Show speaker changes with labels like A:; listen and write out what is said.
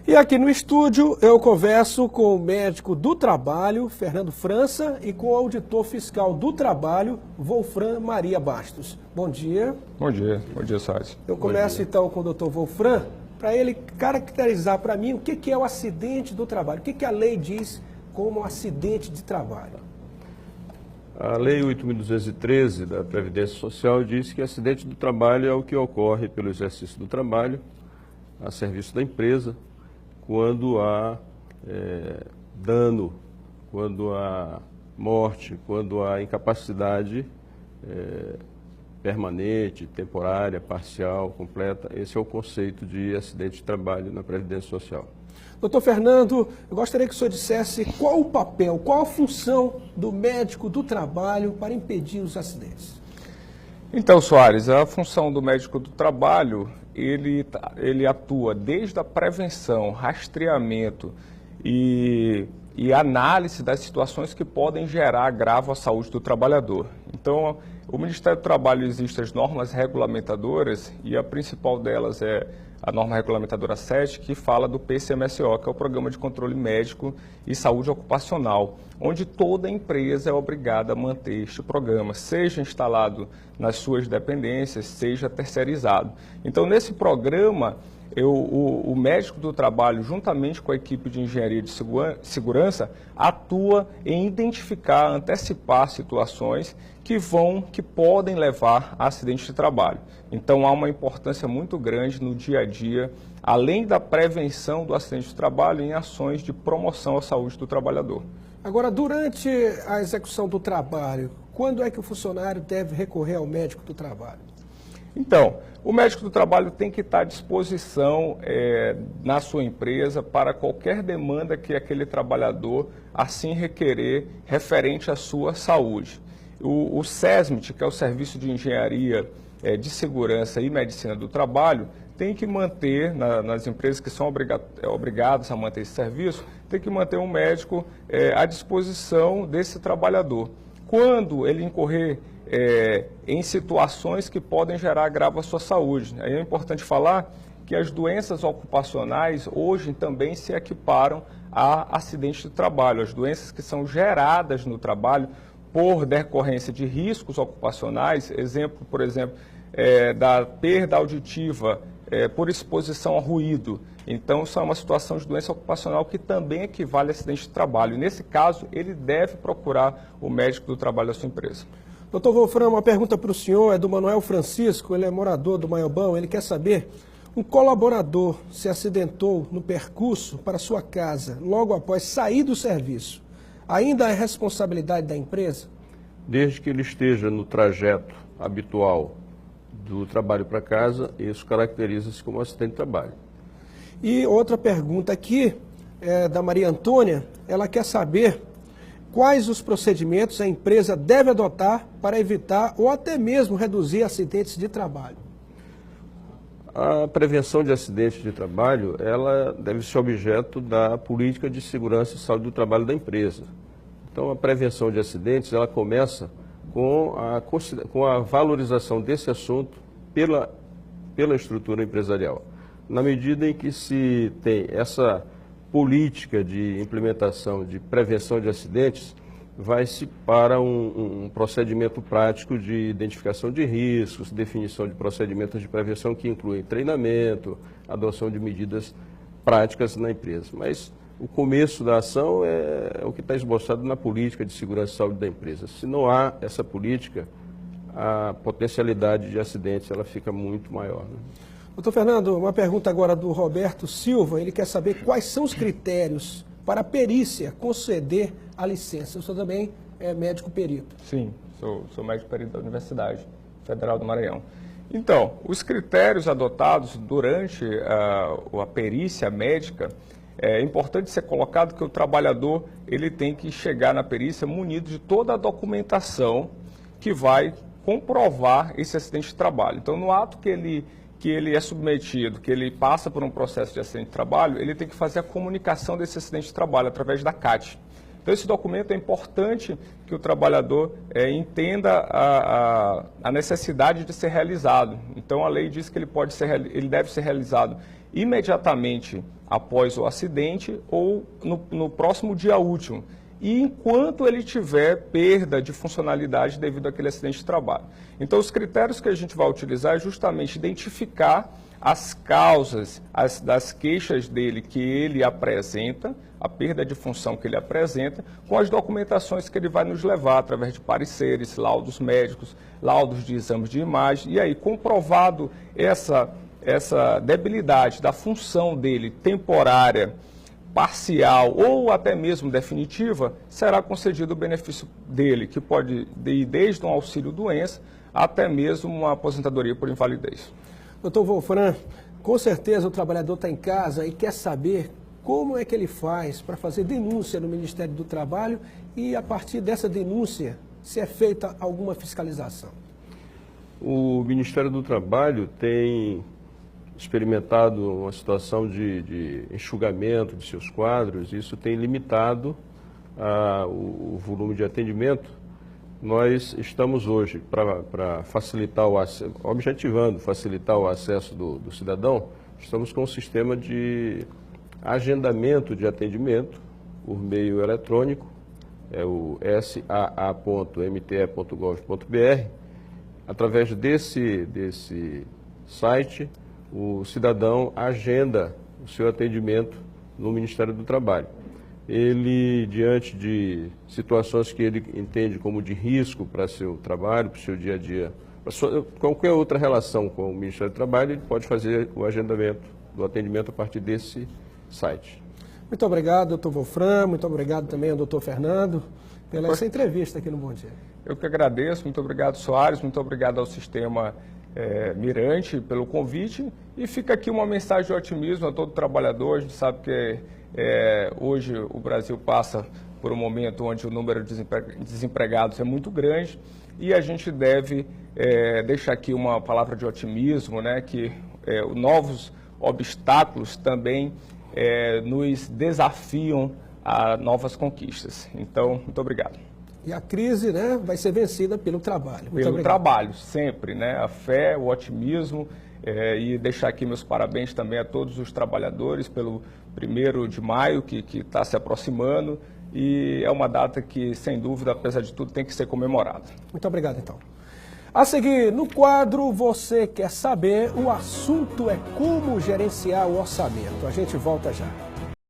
A: E aqui no estúdio eu converso com o médico do trabalho, Fernando França, e com o auditor fiscal do trabalho, Wolfram Maria Bastos. Bom dia.
B: Bom dia, Soares.
A: Eu começo então com o Dr. Wolfram, para ele caracterizar para mim o que é o acidente do trabalho, o que a lei diz como acidente de trabalho.
C: A Lei 8.213 da Previdência Social diz que acidente do trabalho é o que ocorre pelo exercício do trabalho a serviço da empresa, quando há dano, quando há morte, quando há incapacidade permanente, temporária, parcial, completa. Esse é o conceito de acidente de trabalho na Previdência Social.
A: Doutor Fernando, eu gostaria que o senhor dissesse qual o papel, qual a função do médico do trabalho para impedir os acidentes.
B: Então, Soares, a função do médico do trabalho, ele atua desde a prevenção, rastreamento e análise das situações que podem gerar agravo à saúde do trabalhador. Então, o Ministério do Trabalho existe as normas regulamentadoras e a principal delas é a norma regulamentadora 7, que fala do PCMSO, que é o Programa de Controle Médico e Saúde Ocupacional, onde toda empresa é obrigada a manter este programa, seja instalado nas suas dependências, seja terceirizado. Então, nesse programa, o médico do trabalho, juntamente com a equipe de engenharia de segurança, atua em identificar, antecipar situações que podem levar a acidente de trabalho. Então, há uma importância muito grande no dia a dia, além da prevenção do acidente de trabalho, em ações de promoção à saúde do trabalhador.
A: Agora, durante a execução do trabalho, quando é que o funcionário deve recorrer ao médico do trabalho?
B: Então, o médico do trabalho tem que estar à disposição na sua empresa para qualquer demanda que aquele trabalhador assim requerer referente à sua saúde. O SESMIT, que é o Serviço de Engenharia de Segurança e Medicina do Trabalho, tem que manter, nas empresas que são obrigadas a manter esse serviço, tem que manter um médico à disposição desse trabalhador. Quando ele incorrer em situações que podem gerar agravo à sua saúde. Aí é importante falar que as doenças ocupacionais hoje também se equiparam a acidente de trabalho. As doenças que são geradas no trabalho por decorrência de riscos ocupacionais, por exemplo, da perda auditiva por exposição a ruído. Então, isso é uma situação de doença ocupacional que também equivale a acidente de trabalho. E, nesse caso, ele deve procurar o médico do trabalho da sua empresa.
A: Doutor Wolfram, uma pergunta para o senhor, é do Manuel Francisco, ele é morador do Maiobão, ele quer saber, um colaborador se acidentou no percurso para sua casa, logo após sair do serviço, ainda é responsabilidade da empresa?
C: Desde que ele esteja no trajeto habitual do trabalho para casa, isso caracteriza-se como acidente de trabalho.
A: E outra pergunta aqui, é da Maria Antônia, ela quer saber quais os procedimentos a empresa deve adotar para evitar ou até mesmo reduzir acidentes de trabalho.
C: A prevenção de acidentes de trabalho, ela deve ser objeto da política de segurança e saúde do trabalho da empresa. Então, a prevenção de acidentes, ela começa com a valorização desse assunto pela estrutura empresarial. Na medida em que se tem essa política de implementação de prevenção de acidentes, vai-se para um procedimento prático de identificação de riscos, definição de procedimentos de prevenção que incluem treinamento, adoção de medidas práticas na empresa. Mas o começo da ação é o que está esboçado na política de segurança e saúde da empresa. Se não há essa política, a potencialidade de acidentes ela fica muito maior, né?
A: Doutor Fernando, uma pergunta agora do Roberto Silva, ele quer saber quais são os critérios para a perícia conceder a licença. O senhor também é médico perito.
B: Sim, sou médico perito da Universidade Federal do Maranhão. Então, os critérios adotados durante a perícia médica, é importante ser colocado que o trabalhador ele tem que chegar na perícia munido de toda a documentação que vai comprovar esse acidente de trabalho. Então, no ato que ele é submetido, que ele passa por um processo de acidente de trabalho, ele tem que fazer a comunicação desse acidente de trabalho através da CAT. Então, esse documento é importante que o trabalhador entenda a necessidade de ser realizado. Então, a lei diz que ele deve ser realizado imediatamente após o acidente ou no próximo dia útil, e enquanto ele tiver perda de funcionalidade devido àquele acidente de trabalho. Então, os critérios que a gente vai utilizar é justamente identificar as causas das queixas dele que ele apresenta, a perda de função que ele apresenta, com as documentações que ele vai nos levar através de pareceres, laudos médicos, laudos de exames de imagem, e aí, comprovado essa debilidade da função dele temporária, parcial ou até mesmo definitiva, será concedido o benefício dele, que pode ir desde um auxílio-doença até mesmo uma aposentadoria por invalidez.
A: Doutor Wolfram, com certeza o trabalhador está em casa e quer saber como é que ele faz para fazer denúncia no Ministério do Trabalho e, a partir dessa denúncia, se é feita alguma fiscalização.
C: O Ministério do Trabalho tem experimentado uma situação de enxugamento de seus quadros, isso tem limitado o volume de atendimento. Nós estamos hoje, para facilitar o acesso, objetivando facilitar o acesso do cidadão, estamos com um sistema de agendamento de atendimento por meio eletrônico, é o saa.mte.gov.br. Através desse site, o cidadão agenda o seu atendimento no Ministério do Trabalho. Ele, diante de situações que ele entende como de risco para seu trabalho, para o seu dia a dia, para qualquer outra relação com o Ministério do Trabalho, ele pode fazer o agendamento do atendimento a partir desse site.
A: Muito obrigado, doutor Wolfram, muito obrigado também ao doutor Fernando pela essa entrevista aqui no Bom Dia.
B: Eu que agradeço, muito obrigado, Soares, muito obrigado ao Sistema Mirante pelo convite, e fica aqui uma mensagem de otimismo a todo trabalhador. A gente sabe que hoje o Brasil passa por um momento onde o número de desempregados é muito grande, e a gente deve deixar aqui uma palavra de otimismo, né, que novos obstáculos também nos desafiam a novas conquistas. Então, muito obrigado.
A: E a crise, né, vai ser vencida pelo trabalho. Muito
B: pelo
A: obrigado.
B: Trabalho, sempre, né? A fé, o otimismo, e deixar aqui meus parabéns também a todos os trabalhadores pelo 1º de maio, que está se aproximando, e é uma data que, sem dúvida, apesar de tudo, tem que ser comemorada.
A: Muito obrigado, então. A seguir, no quadro Você Quer Saber, o assunto é como gerenciar o orçamento. A gente volta já.